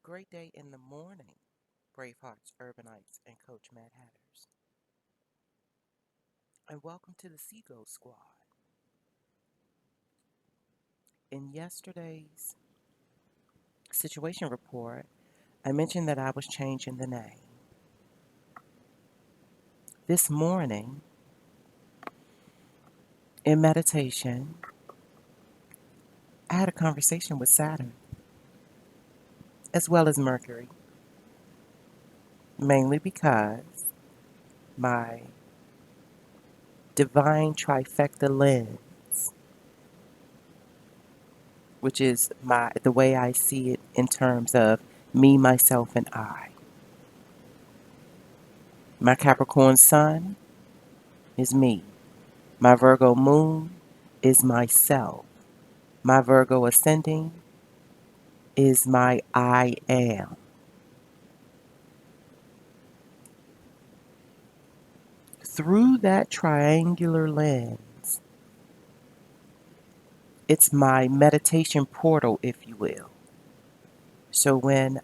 great day in the morning, Bravehearts, Urbanites, and Coach Mad Hatters. And welcome to the SeaGoat Squad. In yesterday's situation report, I mentioned that I was changing the name. This morning, in meditation, I had a conversation with Saturn, as well as Mercury, mainly because my divine trifecta lens, which is the way I see it in terms of me, myself, and I. My Capricorn sun is me. My Virgo moon is myself. My Virgo ascending is my I am. Through that triangular lens, it's my meditation portal, if you will. So when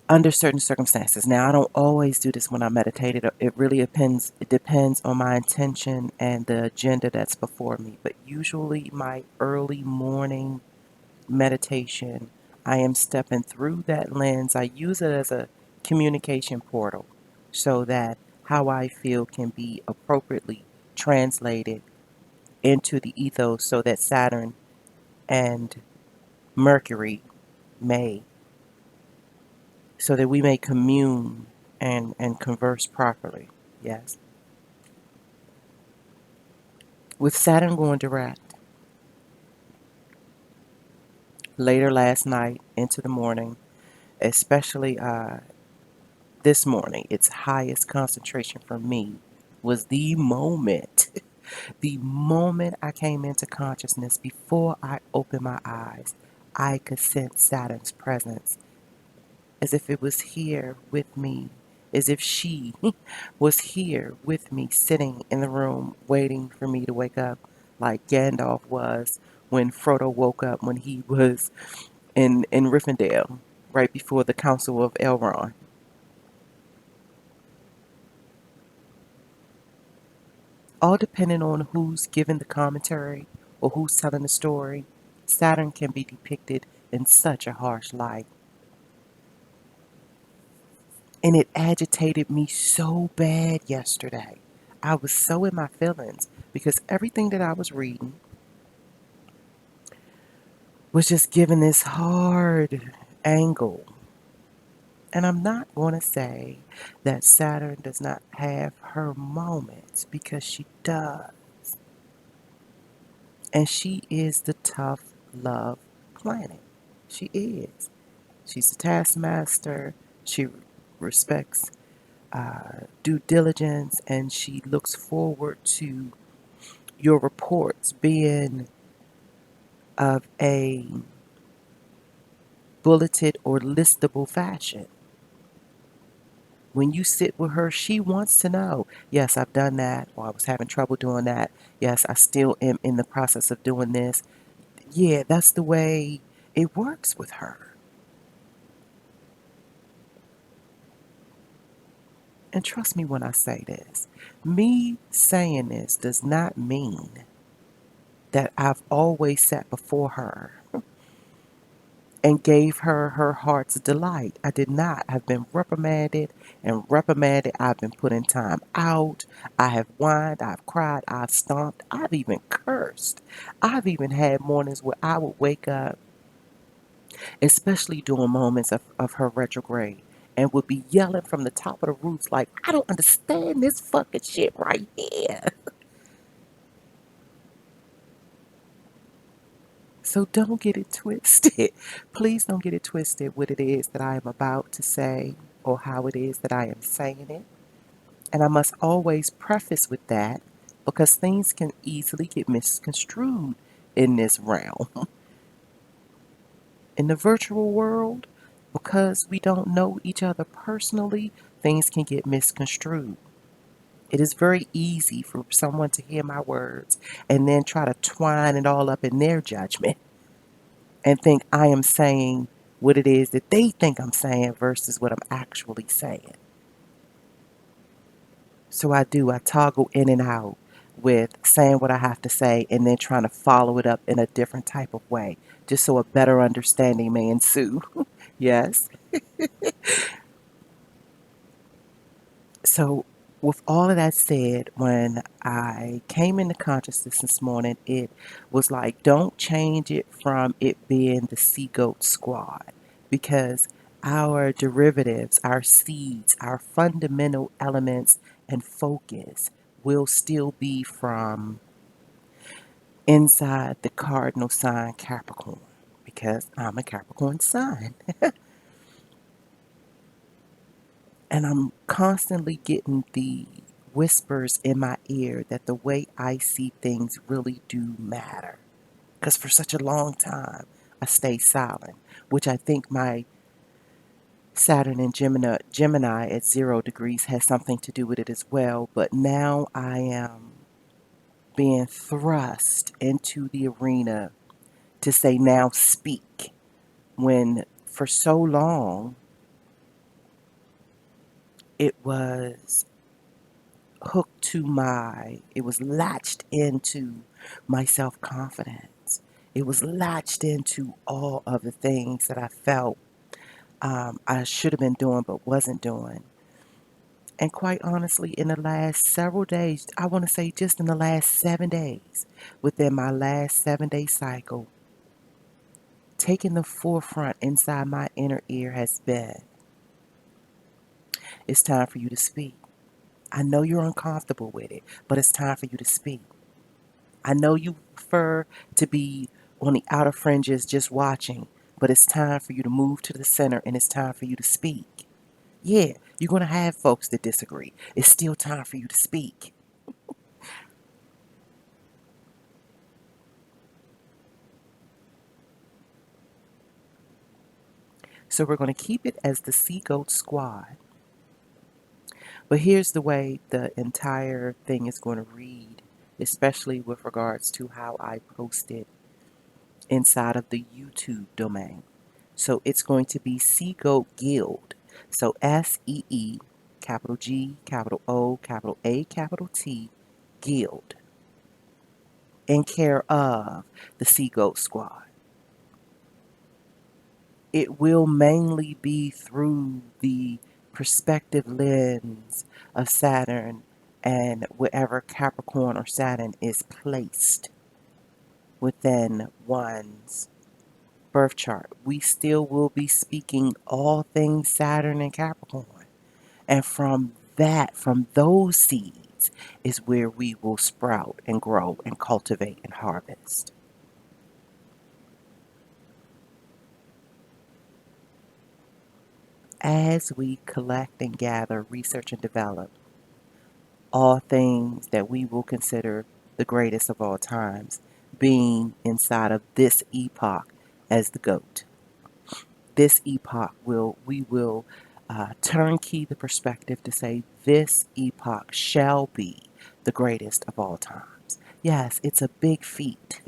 under certain circumstances, now I don't always do this when I meditate. It really depends. It depends on my intention and the agenda that's before me. But usually, my early morning meditation, I am stepping through that lens. I use it as a communication portal so that how I feel can be appropriately translated into the ethos so that Saturn and Mercury may, so that we may commune and converse properly. Yes. With Saturn going direct later last night into the morning, especially this morning, its highest concentration for me was the moment, the moment I came into consciousness before I opened my eyes, I could sense Saturn's presence as if it was here with me, as if she was here with me, sitting in the room, waiting for me to wake up, like Gandalf was when Frodo woke up when he was in Rivendell, right before the Council of Elrond. All depending on who's giving the commentary or who's telling the story, Saturn can be depicted in such a harsh light. And it agitated me so bad yesterday. I was so in my feelings because everything that I was reading was just giving this hard angle. And I'm not going to say that Saturn does not have her moments, because she does. And she is the tough love planet. She is. She's a taskmaster. She respects due diligence, and she looks forward to your reports being of a bulleted or listable fashion. When you sit with her, she wants to know, yes, I've done that, or I was having trouble doing that. Yes, I still am in the process of doing this. Yeah, that's the way it works with her. And trust me when I say this. Me saying this does not mean that I've always sat before her and gave her her heart's delight. I did not. I've been reprimanded and reprimanded. I've been put in time out. I have whined. I've cried. I've stomped. I've even cursed. I've even had mornings where I would wake up, especially during moments of her retrograde, and would be yelling from the top of the roofs like, I don't understand this fucking shit right here. So don't get it twisted. Please don't get it twisted what it is that I am about to say or how it is that I am saying it. And I must always preface with that because things can easily get misconstrued in this realm. In the virtual world, because we don't know each other personally, things can get misconstrued. It is very easy for someone to hear my words and then try to twine it all up in their judgment and think I am saying what it is that they think I'm saying versus what I'm actually saying. So I toggle in and out with saying what I have to say and then trying to follow it up in a different type of way, just so a better understanding may ensue. Yes. So, with all of that said, when I came into consciousness this morning, it was like, don't change it from it being the SeaGoat squad because our derivatives, our seeds, our fundamental elements and focus will still be from inside the cardinal sign Capricorn because I'm a Capricorn sign. And I'm constantly getting the whispers in my ear that the way I see things really do matter. Because for such a long time, I stay silent, which I think my Saturn and Gemini at 0 degrees has something to do with it as well. But now I am being thrust into the arena to say, now speak. When for so long, it was it was latched into my self confidence. It was latched into all of the things that I felt I should have been doing but wasn't doing. And quite honestly, in the last several days, I want to say just in the last 7 days, within my last 7 day cycle, taking the forefront inside my inner ear has been, it's time for you to speak. I know you're uncomfortable with it, but it's time for you to speak. I know you prefer to be on the outer fringes just watching, but it's time for you to move to the center and it's time for you to speak. Yeah, you're going to have folks that disagree. It's still time for you to speak. So we're going to keep it as the SeaGoat squad. But here's the way the entire thing is going to read, especially with regards to how I post it inside of the YouTube domain. So it's going to be SeaGoat Guild. So SEE, capital G, capital O, capital A, capital T, Guild, in care of the SeaGoat Squad. It will mainly be through the perspective lens of Saturn and wherever Capricorn or Saturn is placed within one's birth chart. We still will be speaking all things Saturn and Capricorn. And from those seeds is where we will sprout and grow and cultivate and harvest. As we collect and gather, research and develop all things that we will consider the greatest of all times, being inside of this epoch as the GOAT. This epoch we will turnkey the perspective to say this epoch shall be the greatest of all times. Yes, it's a big feat.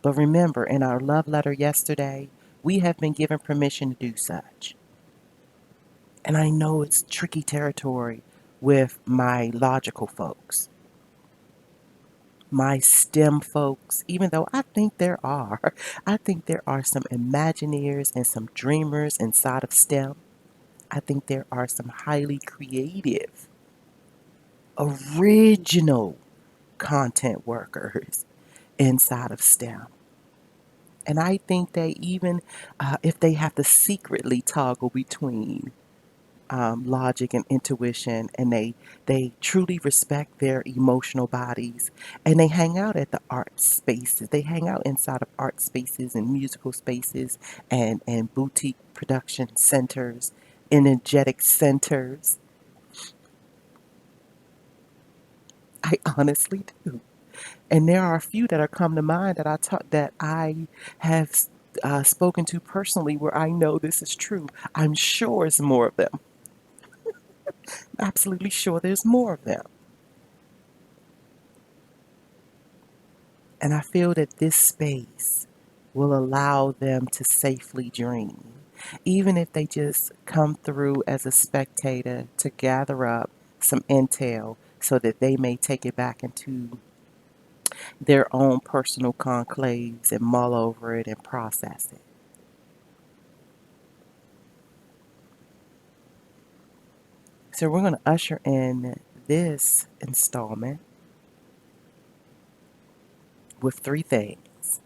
But remember, in our love letter yesterday, we have been given permission to do such. And I know it's tricky territory with my logical folks, my STEM folks, even though I think there are some Imagineers and some dreamers inside of STEM. I think there are some highly creative, original content workers inside of STEM. And I think they even, if they have to secretly toggle between logic and intuition, and they truly respect their emotional bodies, and they hang out at the art spaces. They hang out inside of art spaces and musical spaces and boutique production centers, energetic centers. I honestly do. And there are a few that are come to mind that I have spoken to personally where I know this is true. I'm sure it's more of them. Absolutely sure there's more of them. And I feel that this space will allow them to safely dream. even if they just come through as a spectator to gather up some intel so that they may take it back into their own personal conclaves and mull over it and process it. So we're going to usher in this installment with three things.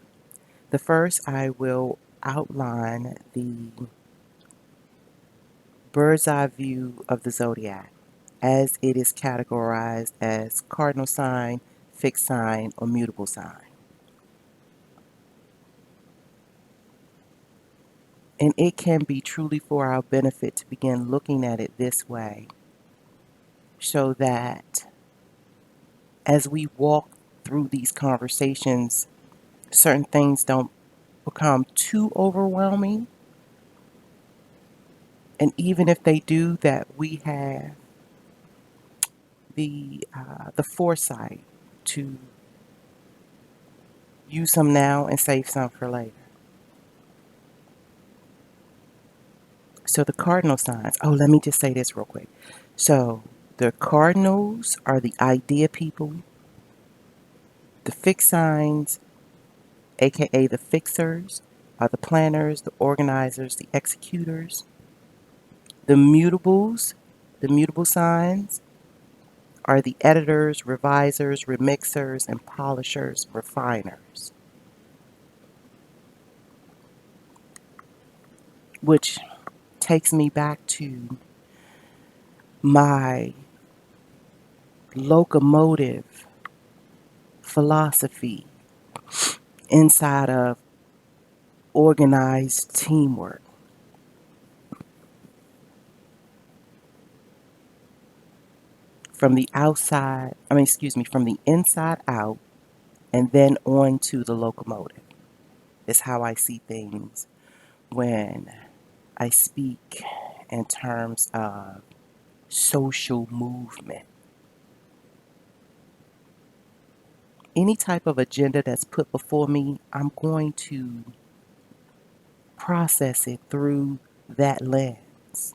The first, I will outline the bird's eye view of the zodiac as it is categorized as cardinal sign, fixed sign, or mutable sign. And it can be truly for our benefit to begin looking at it this way so that as we walk through these conversations, certain things don't become too overwhelming. And even if they do, that we have the foresight to use some now and save some for later. So the cardinal signs. Oh, let me just say this real quick. So the cardinals are the idea people. The fixed signs, aka the fixers, are the planners, the organizers, the executors. The mutables, the mutable signs, are the editors, revisers, remixers, and polishers, refiners. Which takes me back to my locomotive philosophy inside of organized teamwork. From the outside, from the inside out, and then on to the locomotive is how I see things when I speak in terms of social movement. Any type of agenda that's put before me, I'm going to process it through that lens.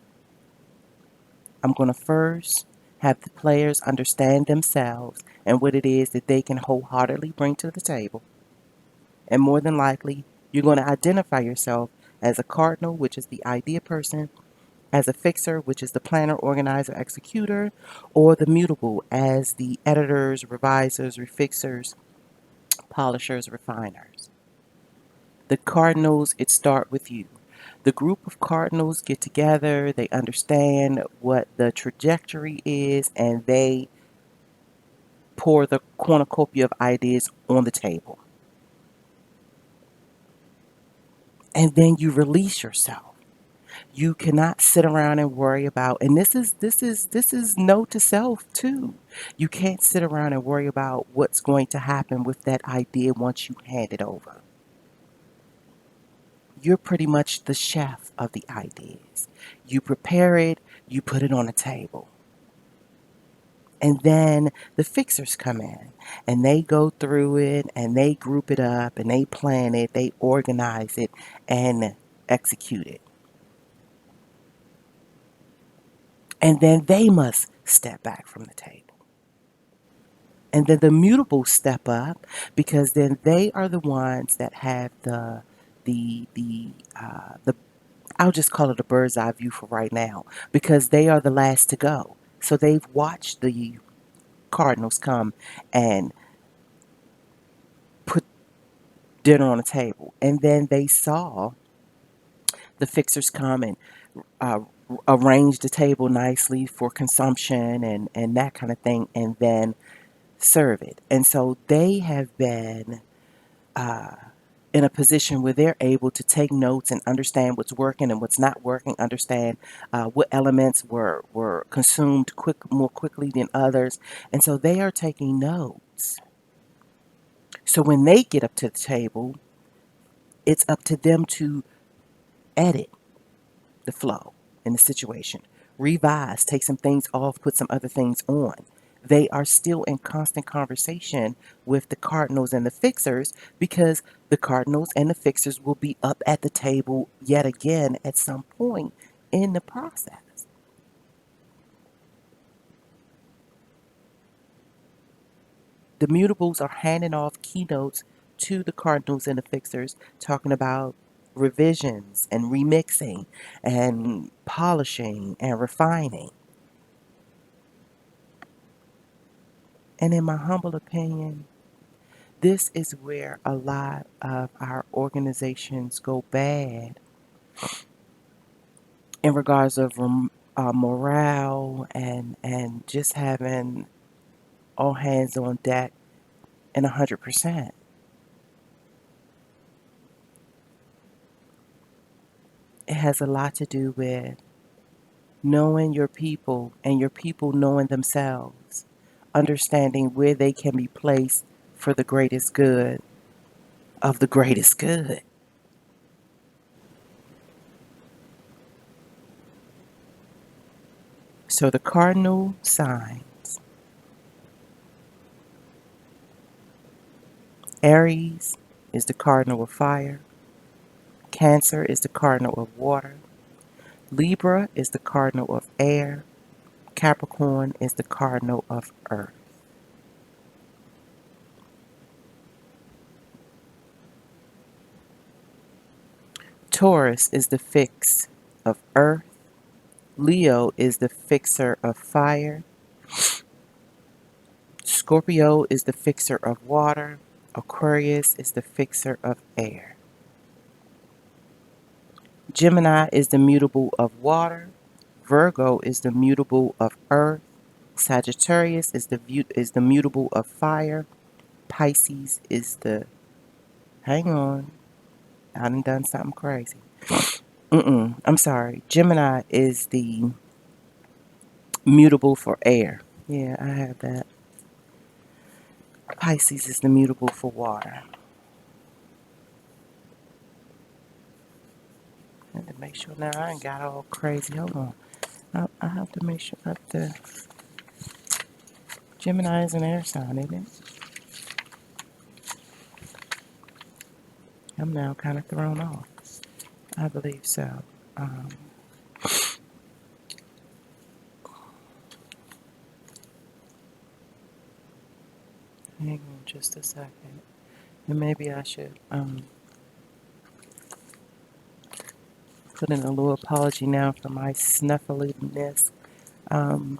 I'm going to first have the players understand themselves and what it is that they can wholeheartedly bring to the table. And more than likely, you're going to identify yourself as a cardinal, which is the idea person, as a fixer, which is the planner, organizer, executor, or the mutable as the editors, revisers, refixers, polishers, refiners. The cardinals, it start with you. The group of cardinals get together, they understand what the trajectory is, and they pour the cornucopia of ideas on the table. And then you release yourself. You cannot sit around and worry about, and this is note to self too. You can't sit around and worry about what's going to happen with that idea once you hand it over. You're pretty much the chef of the ideas. You prepare it, you put it on the table. And then the fixers come in and they go through it and they group it up and they plan it, they organize it and execute it. And then they must step back from the table. And then the mutables step up because then they are the ones that have the I'll just call it a bird's eye view for right now because they are the last to go. So they've watched the Cardinals come and put dinner on the table. And then they saw the fixers come and uh, arrange the table nicely for consumption and that kind of thing, and then serve it. And so they have been uh, in a position where they're able to take notes and understand what's working and what's not working, understand what elements were consumed more quickly than others. And so they are taking notes. So when they get up to the table, it's up to them to edit the flow in the situation, revise, take some things off, put some other things on. they are still in constant conversation with the cardinals and the fixers because the cardinals and the fixers will be up at the table yet again at some point in the process. The mutables are handing off keynotes to the cardinals and the fixers, talking about revisions and remixing and polishing and refining. And in my humble opinion, this is where a lot of our organizations go bad in regards of morale and just having all hands on deck and 100%. It has a lot to do with knowing your people and your people knowing themselves, understanding where they can be placed for the greatest good of the greatest good. So the cardinal signs: Aries is the cardinal of fire, Cancer is the cardinal of water, Libra is the cardinal of air, Capricorn is the cardinal of earth. Taurus is the fix of earth, Leo is the fixer of fire, Scorpio is the fixer of water, Aquarius is the fixer of air. Gemini is the mutable of water, Virgo is the mutable of earth, Sagittarius is the mutable of fire, Pisces is the, hang on, I done something crazy. I'm sorry. Gemini is the mutable for air. Yeah, I have that. Pisces is the mutable for water. I have to make sure now I ain't got all crazy. Hold on. I have to make sure that the Gemini is an air sign, isn't it? I'm now kind of thrown off. I believe so. Um, Hang on just a second. And maybe I should put in a little apology now for my snuffliness. Um,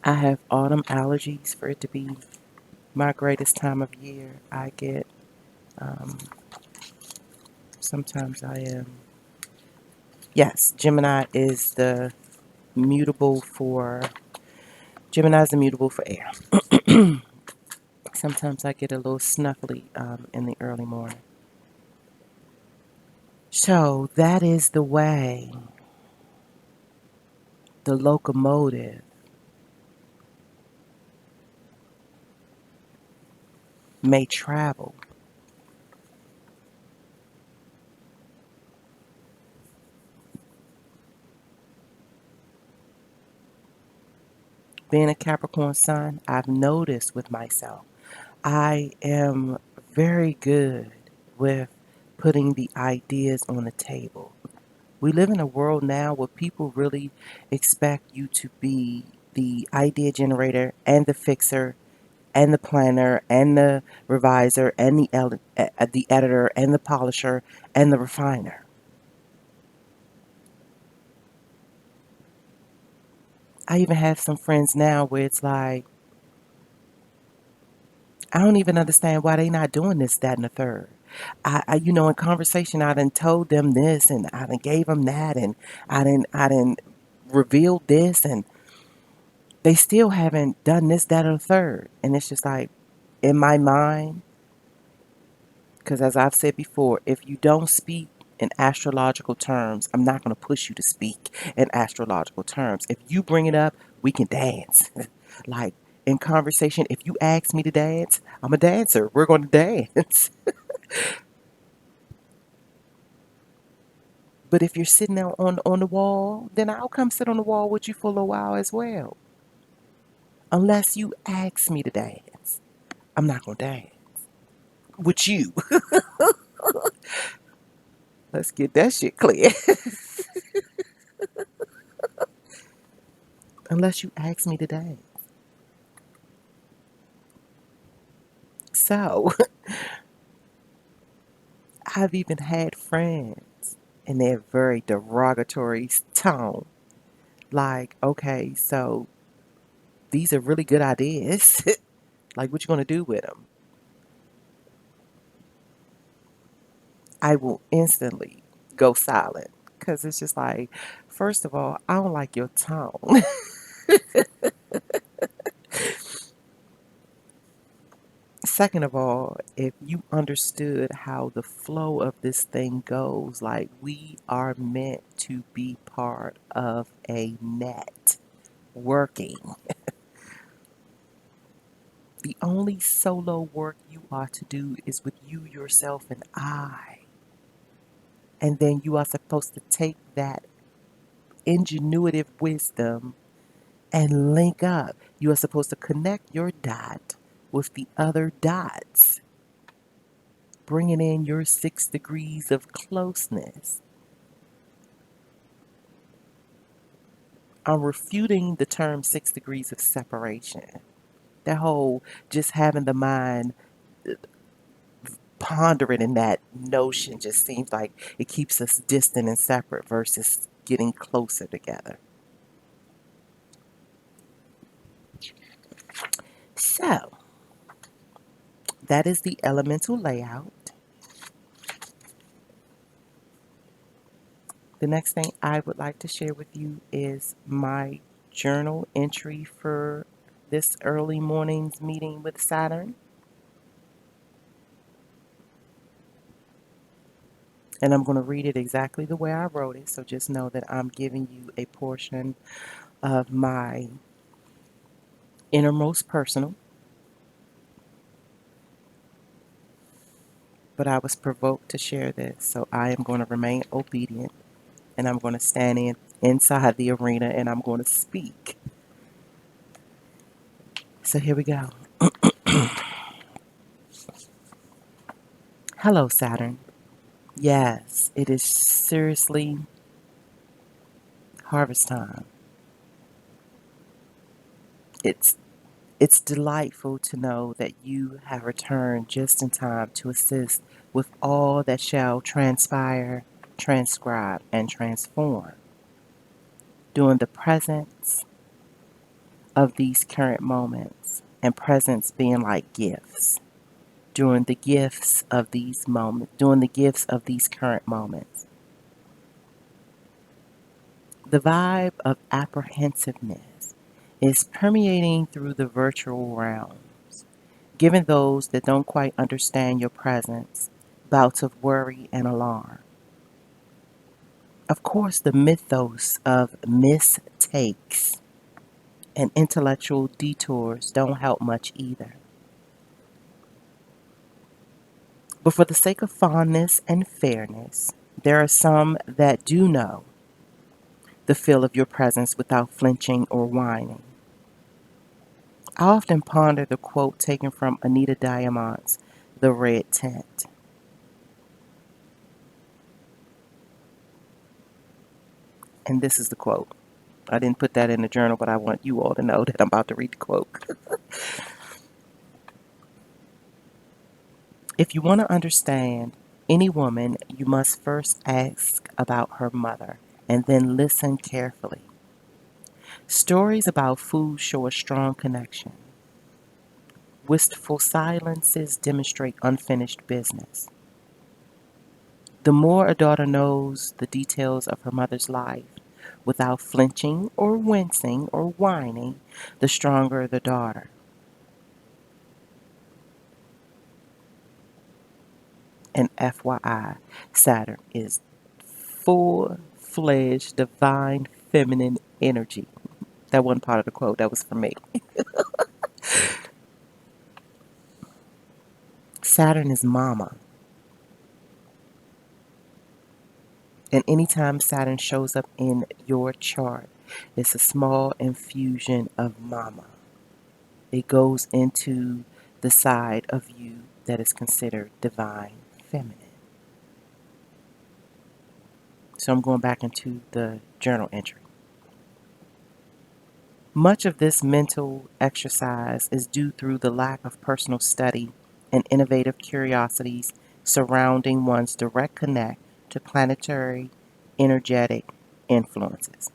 I have autumn allergies. For it to be my greatest time of year, I get, um, sometimes I am, yes, mutable for, Gemini is the mutable for air. Sometimes I get a little snuffly in the early morning. So that is the way the locomotive may travel. Being a Capricorn sun, I've noticed with myself, I am very good with putting the ideas on the table. We live in a world now where people really expect you to be the idea generator and the fixer and the planner and the reviser and the editor and the polisher and the refiner. I even have some friends now where it's like, I don't even understand why they not doing this, that, and the third. In conversation, I done told them this, and I done gave them that, and I done revealed this, and they still haven't done this, that, or the third. And it's just like, in my mind, because as I've said before, if you don't speak in astrological terms, I'm not going to push you to speak in astrological terms. If you bring it up, we can dance. Like in conversation, if you ask me to dance, I'm a dancer. We're going to dance. But if you're sitting there on the wall, then I'll come sit on the wall with you for a little while as well. Unless you ask me to dance, I'm not going to dance with you. Let's get that shit clear. Unless you ask me to dance. So, I've even had friends in their very derogatory tone. Like, okay, so these are really good ideas. Like, what you gonna do with them? I will instantly go silent because it's just like, first of all, I don't like your tone. Second of all, if you understood how the flow of this thing goes, like we are meant to be part of a net working. The only solo work you are to do is with you, yourself, and I. And then you are supposed to take that ingenuitive wisdom and link up. You are supposed to connect your dot with the other dots, bringing in your 6 degrees of closeness. I'm refuting the term 6 degrees of separation. That whole just having the mind pondering in that notion just seems like it keeps us distant and separate versus getting closer together. So, that is the elemental layout. The next thing I would like to share with you is my journal entry for this early morning's meeting with Saturn. And I'm going to read it exactly the way I wrote it. So just know that I'm giving you a portion of my innermost personal. But I was provoked to share this. So I am going to remain obedient and I'm going to stand inside the arena and I'm going to speak. So here we go. Hello, Saturn. Yes, it is seriously harvest time. It's it's delightful to know that you have returned just in time to assist with all that shall transpire, transcribe, and transform during the presence of these current moments, and presence being like gifts. During the gifts of these moments, during the gifts of these current moments. The vibe of apprehensiveness is permeating through the virtual realms, giving those that don't quite understand your presence bouts of worry and alarm. Of course, the mythos of mistakes and intellectual detours don't help much either. But for the sake of fondness and fairness, there are some that do know the feel of your presence without flinching or whining. I often ponder the quote taken from Anita Diamant's The Red Tent. And this is the quote. I didn't put that in the journal, but I want you all to know that I'm about to read the quote. If you want to understand any woman, you must first ask about her mother and then listen carefully. Stories about food show a strong connection. Wistful silences demonstrate unfinished business. The more a daughter knows the details of her mother's life without flinching or wincing or whining, the stronger the daughter. And FYI, Saturn is full-fledged divine feminine energy. That wasn't part of the quote, that was for me. Saturn is mama. And anytime Saturn shows up in your chart, it's a small infusion of mama. It goes into the side of you that is considered divine feminine. So I'm going back into the journal entry. Much of this mental exercise is due through the lack of personal study and innovative curiosities surrounding one's direct connect to planetary energetic influences.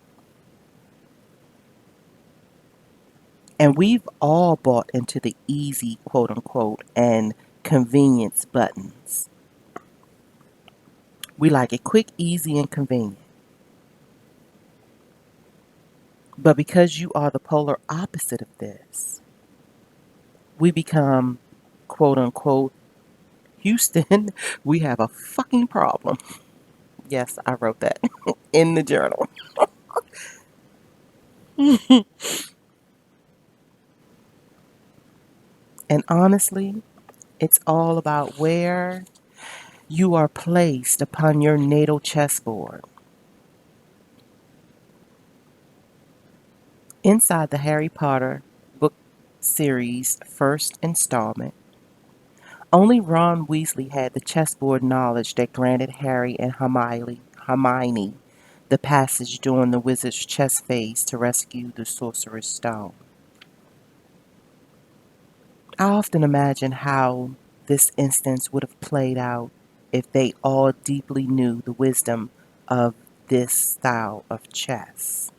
And we've all bought into the easy, quote unquote, and convenience buttons. We like it quick, easy, and convenient. But because you are the polar opposite of this, we become, quote unquote, Houston, we have a fucking problem. Yes, I wrote that in the journal. And honestly, it's all about where you are placed upon your natal chessboard. Inside the Harry Potter book series' first installment, only Ron Weasley had the chessboard knowledge that granted Harry and Hermione the passage during the wizard's chess phase to rescue the Sorcerer's Stone. I often imagine how this instance would have played out if they all deeply knew the wisdom of this style of chess.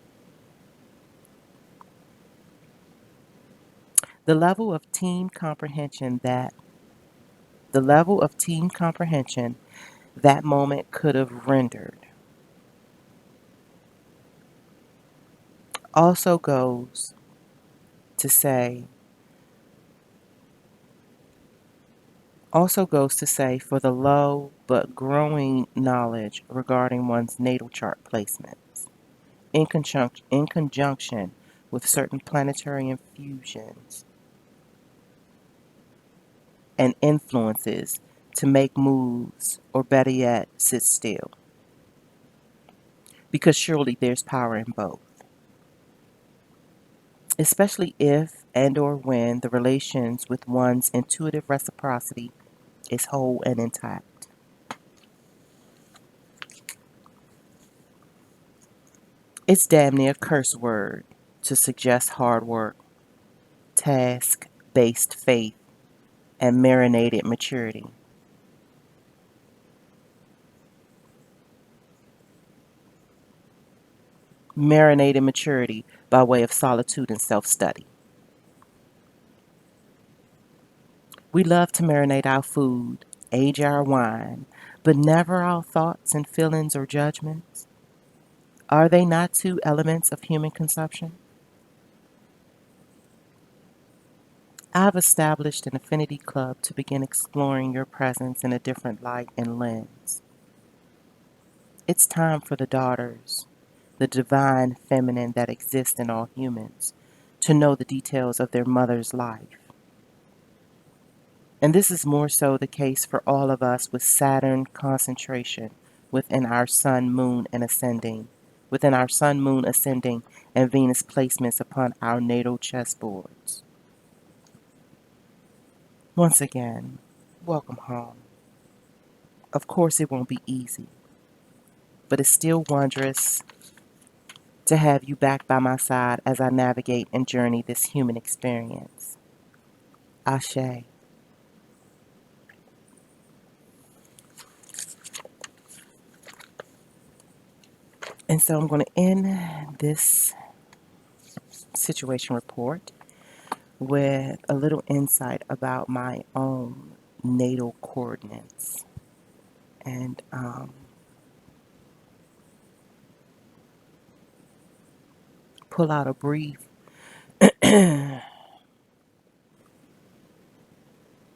The level of team comprehension that moment could have rendered also goes to say for the low but growing knowledge regarding one's natal chart placements in conjunction with certain planetary infusions and influences to make moves or better yet sit still, because surely there's power in both, especially if and or when the relations with one's intuitive reciprocity is whole and intact. It's damn near a curse word to suggest hard work, task-based faith, and marinated maturity. Marinated maturity by way of solitude and self-study. We love to marinate our food, age our wine, but never our thoughts and feelings or judgments. Are they not two elements of human consumption? I've established an affinity club to begin exploring your presence in a different light and lens. It's time for the daughters, the divine feminine that exists in all humans, to know the details of their mother's life. And this is more so the case for all of us with Saturn concentration within our sun, moon, and ascending, and Venus placements upon our natal chessboards. Once again, welcome home. Of course, it won't be easy, but it's still wondrous to have you back by my side as I navigate and journey this human experience. Ashe. And so I'm going to end this situation report with a little insight about my own natal coordinates. And pull out a brief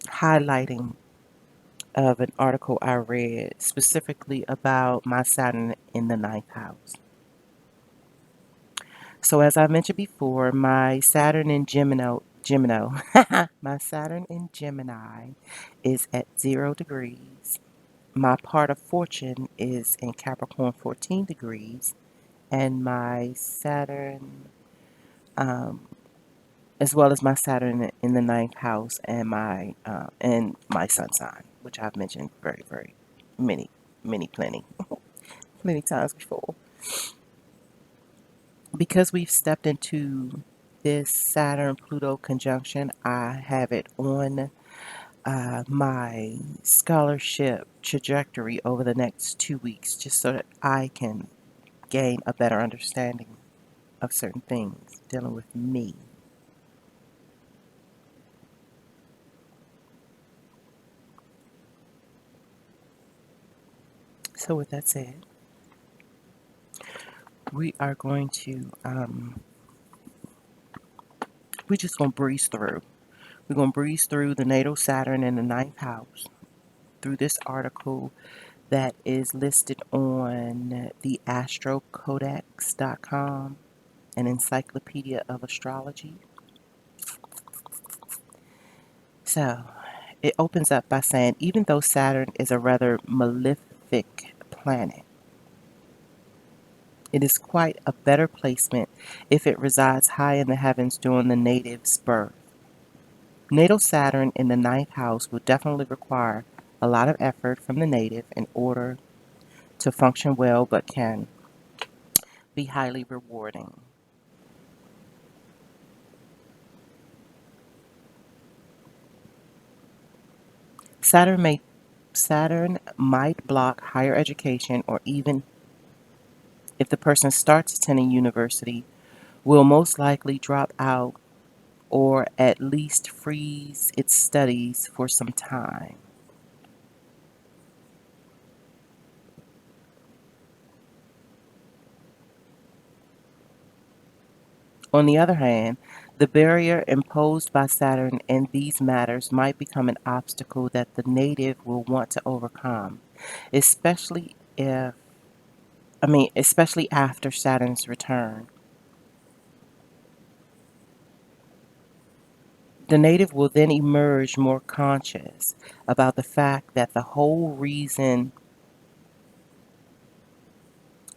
highlighting of an article I read specifically about my Saturn in the ninth house. So as I mentioned before, my Saturn in my Saturn in Gemini is at 0 degrees. My part of fortune is in Capricorn 14 degrees, and my Saturn as well as my Saturn in the ninth house and my sun sign, which I've mentioned very, very many times before. Because we've stepped into this Saturn Pluto conjunction, I have it on my scholarship trajectory over the next 2 weeks, just so that I can gain a better understanding of certain things dealing with me. So, with that said, we are going to, we're just going to breeze through. We're going to breeze through the natal Saturn in the ninth house through this article that is listed on the astrocodex.com, an encyclopedia of astrology. So, it opens up by saying, even though Saturn is a rather malefic planet, it is quite a better placement if it resides high in the heavens during the native's birth. Natal Saturn in the ninth house will definitely require a lot of effort from the native in order to function well, but can be highly rewarding. Saturn might block higher education, or even if the person starts attending university, will most likely drop out or at least freeze its studies for some time. On the other hand, the barrier imposed by Saturn in these matters might become an obstacle that the native will want to overcome, especially especially after Saturn's return. The native will then emerge more conscious about the fact that the whole reason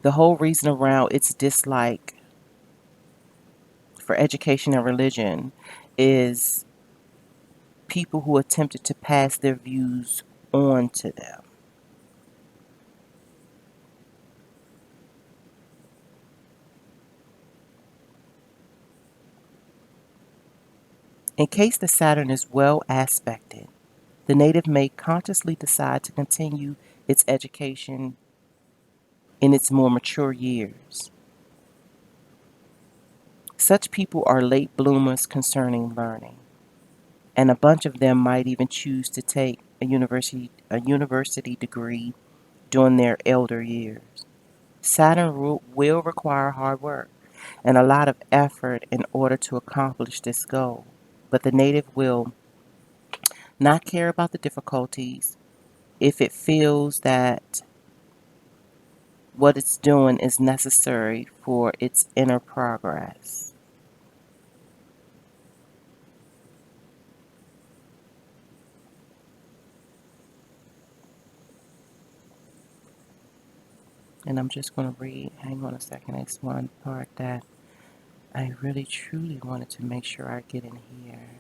around its dislike for education and religion is people who attempted to pass their views on to them. In case the Saturn is well aspected, the native may consciously decide to continue its education in its more mature years. Such people are late bloomers concerning learning, and a bunch of them might even choose to take a university degree during their elder years. Saturn will require hard work and a lot of effort in order to accomplish this goal, but the native will not care about the difficulties if it feels that what it's doing is necessary for its inner progress. And I'm just going to read, hang on a second, it's one part that I really truly wanted to make sure I get in here.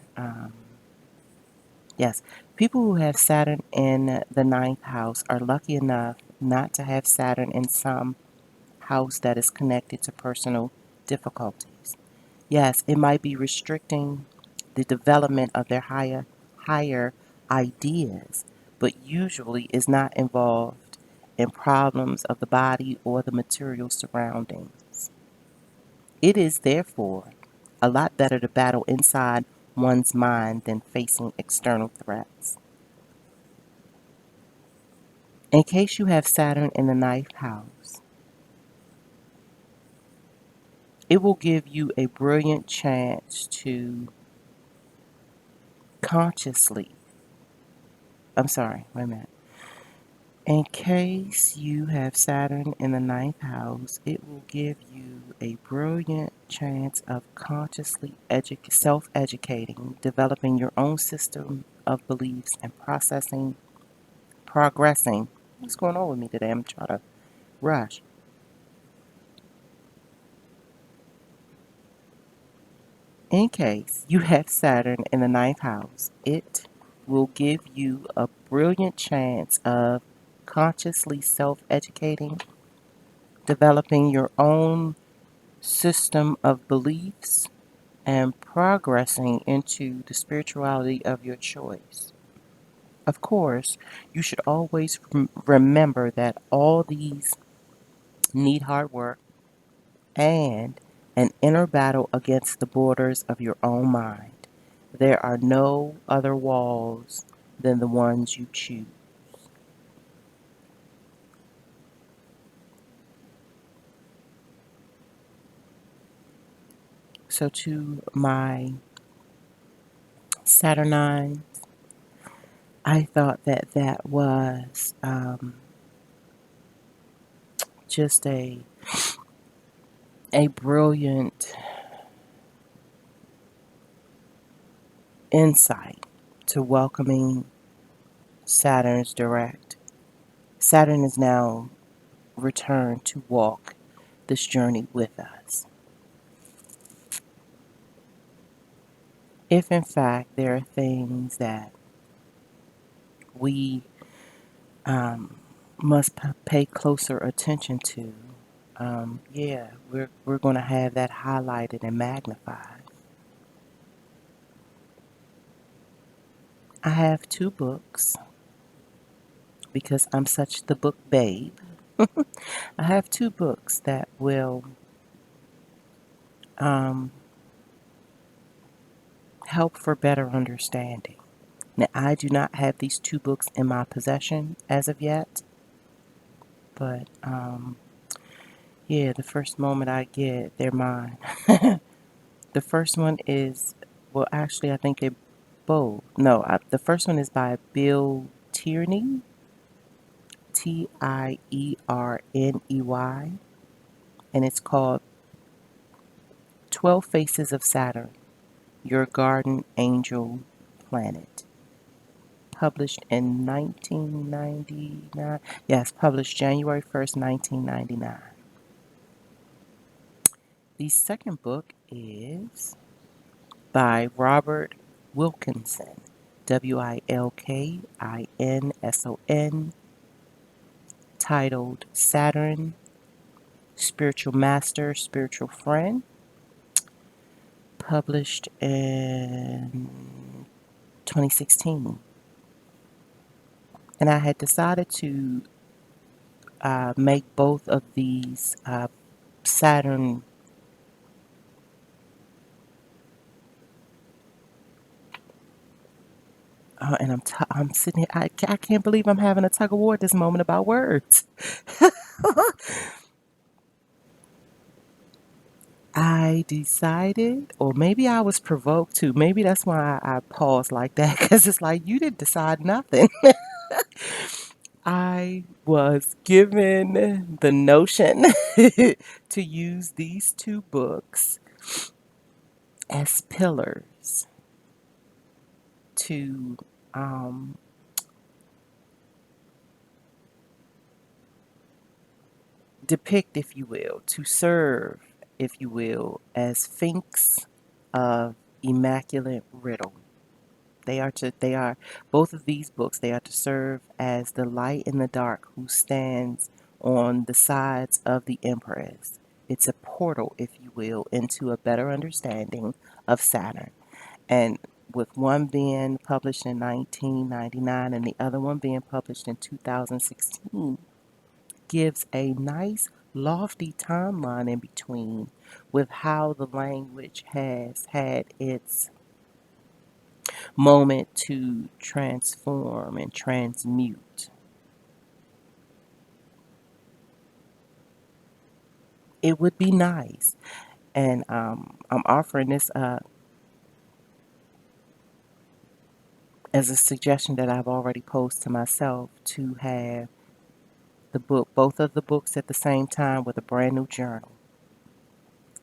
Yes, people who have Saturn in the ninth house are lucky enough not to have Saturn in some house that is connected to personal difficulties. Yes, it might be restricting the development of their higher ideas, but usually is not involved in problems of the body or the material surroundings. It is therefore a lot better to battle inside one's mind than facing external threats. In case you have Saturn in the ninth house, it will give you a brilliant chance to consciously, I'm sorry, wait a minute. In case you have Saturn in the ninth house, it will give you a brilliant chance of consciously self educating, developing your own system of beliefs, and progressing. What's going on with me today? I'm trying to rush. In case you have Saturn in the ninth house, it will give you a brilliant chance of consciously self educating, developing your own system of beliefs, and progressing into the spirituality of your choice. Of course, you should always remember that all these need hard work and an inner battle against the borders of your own mind. There are no other walls than the ones you choose. So, to my Saturnine, I thought that that was just a brilliant insight to welcoming Saturn's direct. Saturn is now returned to walk this journey with us. If in fact there are things that we must pay closer attention to, yeah, we're going to have that highlighted and magnified. I have two books because I'm such the book babe. I have two books that will um, help for better understanding. Now, I do not have these two books in my possession as of yet, but yeah, the first moment I get, they're mine. The first one is, well, actually, I think they both. No, the first one is by Bill Tierney, Tierney, and it's called 12 Faces of Saturn, Your Guardian Angel Planet. Published in 1999. Yes, published January 1st, 1999. The second book is by Robert Wilkinson, Wilkinson, titled Saturn, Spiritual Master, Spiritual Friend, published in 2016. And I had decided to make both of these Saturn and I'm sitting here. I can't believe I'm having a tug of war at this moment about words. I decided, or maybe I was provoked to. Maybe that's why I paused like that, because it's like you didn't decide nothing. I was given the notion to use these two books as pillars to um, depict, if you will, to serve, if you will, as sphinx of Immaculate Riddle. They are both of these books, they are to serve as the light in the dark who stands on the sides of the Empress. It's a portal, if you will, into a better understanding of Saturn. And with one being published in 1999 and the other one being published in 2016, gives a nice lofty timeline in between with how the language has had its moment to transform and transmute. It would be nice. And I'm offering this as a suggestion that I've already posed to myself to have both of the books at the same time with a brand new journal.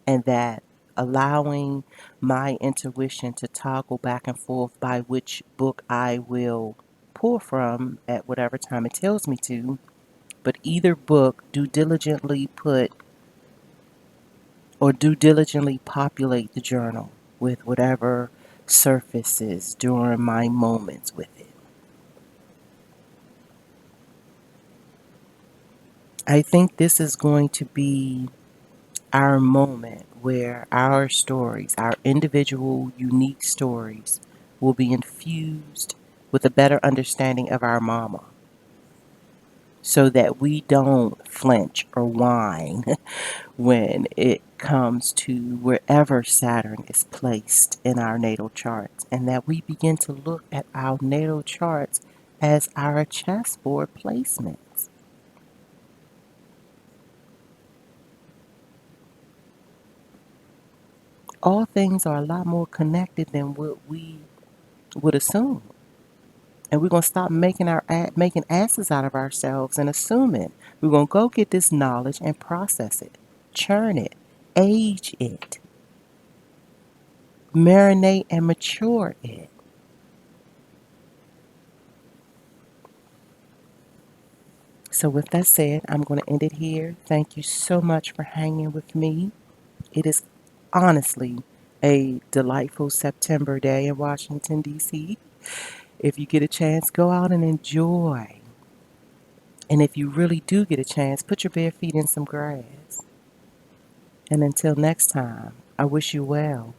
And that allowing my intuition to toggle back and forth by which book I will pull from at whatever time it tells me to, but either book do diligently populate the journal. with whatever surfaces during my moments with it. I think this is going to be our moment where our stories, our individual, unique stories, will be infused with a better understanding of our mama so that we don't flinch or whine when it comes to wherever Saturn is placed in our natal charts, and that we begin to look at our natal charts as our chessboard placements. All things are a lot more connected than what we would assume. And we're going to stop making asses out of ourselves and assuming. We're going to go get this knowledge and process it, churn it, age it, marinate and mature it. So with that said, I'm going to end it here. Thank you so much for hanging with me. It is honestly a delightful September day in Washington, D.C. If you get a chance, go out and enjoy. And if you really do get a chance, put your bare feet in some grass. And until next time, I wish you well.